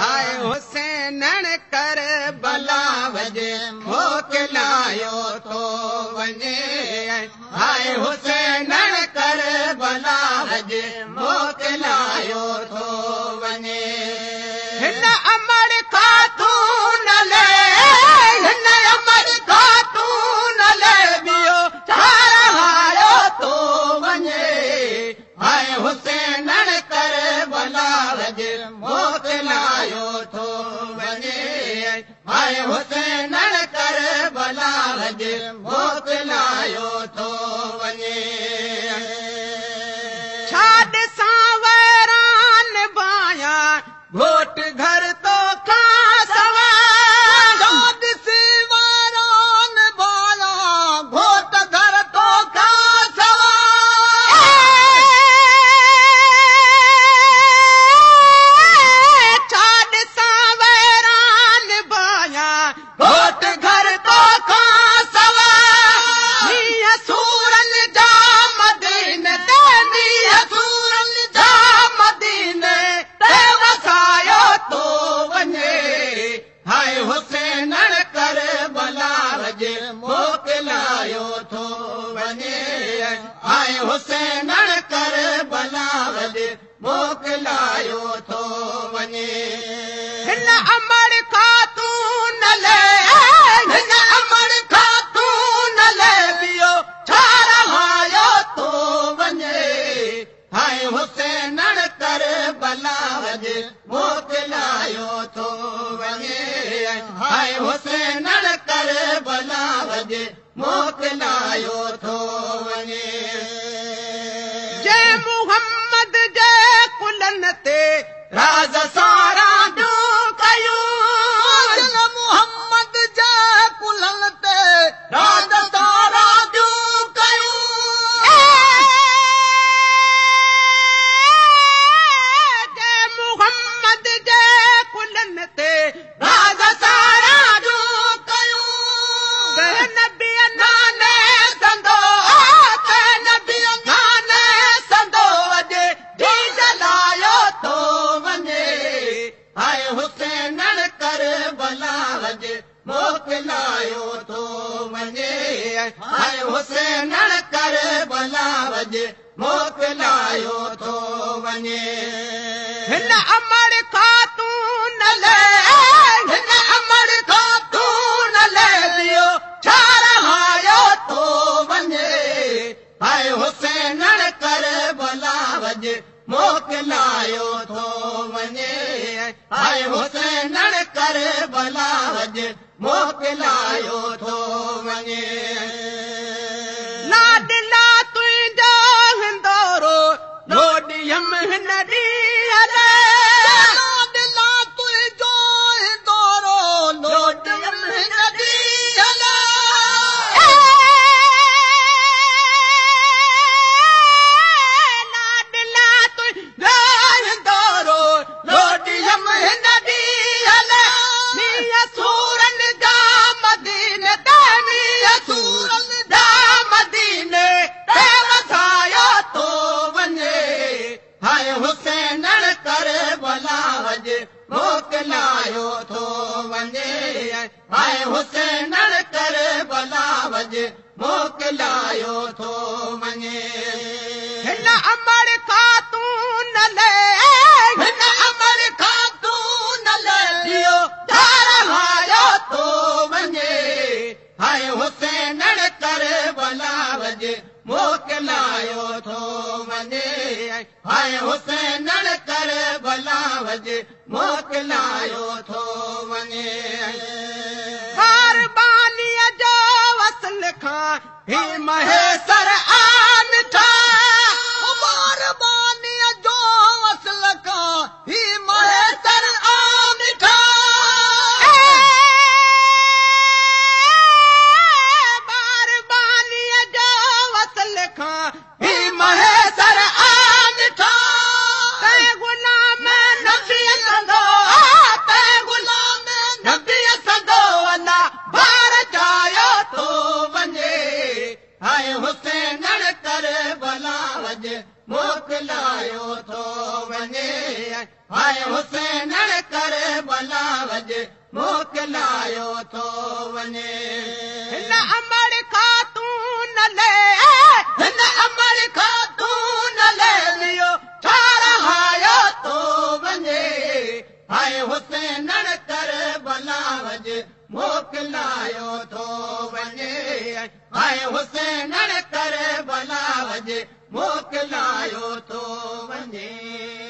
हाय हुसैन कर भला वजे मोकिलायो तो वञे हाय हुसैन कर भला वजे मोकिलायो तो वञे हिन अमर खातून ले हिन अमर खातून ले बियो छारायो तो वञे हाय हुसैन कर भला वजे मोकिलायो तो वञे हाय हुसैन कर भला वजे मोकिलायो तो वञे छा ॾिसां वैरान बाया घोट घर तो खा सवा ॾिसी वैरान बाया घोट घर तो खा सवा छा ॾिसां वैरान बाया घोट घर तो खा सवा मींहं सूरन जा मदीने ते मींहं सूरन जा मदीने ते वसायो तो वञे हाय हुसैन कर भला वजे मोकिलायो तो वञे हाय हुसैन कर भला वजे मोकिलायो तो वञे हिन अमर खातून ले हिन अमर खातून ले बियो छारायो तो वञे हाय हुसैन कर भला वजे मोकिलायो तो वञे हाय हुसैन कर भला वजे मोकिलायो तो वञे जय मुहम्मद जय कुलन ते राज सारा जो कयूं जय मुहम्मद जय कुलन ते राज सारा जो कयूं जय मुहम्मद जय कुलन ते राज सारा जो कयूं नबी नाने संदो नबी नाने संदो अॼु जी जलायो तो वञे हाय हुसैन कर भला वजे मोकिलायो तो वञे हाय हुसैन कर भला वजे मोकिलायो तो वञे हिन अमर खातून ले हिन अमर खातून ले बियो छारायो तो वञे हाय हुसैन कर भला वजे मोकिलायो तो वञे हाय हुसैन कर भला वजे मोकिलायो तो वञे लाडला तुंहिंजो हिंदोरो लोॾियम हिन ॾींहं लाडला तुंहिंजो हिंदोरो लोॾियम हिन ॾींहं लाडला तुंहिंजो हिंदोरो लोॾियम हिन ॾींहं मींहं सूरन जा मदीने ते मींहं सूरन जा मदीने ते वसायो तो वञे हाय हुसैन कर भला वजे मोकिलायो तो वञे हाय हुसैन कर भला वजे मोकिलायो तो वञे हिन अमर खातून ले हिन अमर खातून ले बियो छारायो तो वञे हाय हुसैन कर भला वजे मोकिलायो तो वञे हाय हुसैन कर भला वजे मोकिलायो तो वञे कारबानीअ जो वसल खां ही महेसर आ मिठा कारबानीअ जो वसल खां ही महेसर आ मिठा कारबानीअ जो वसल खां ही महेसर आ मिठा ते गुलाम नबी संदो ते गुलाम नबी संदो अना बार जायो तो वञे हाय हुसैन कर भला बलावज मोकिलायो थो वञे हाय हुसैन कर बलावज मोकिलायो थो वञे हिन अमर खातून ले हिन अमर खातून ले लियो ठारायो थो वञे हाय हुसैन कर बलावज मोकिलायो थो वञे हाय हुसैन कर बलावज मोकिलायो थो वञे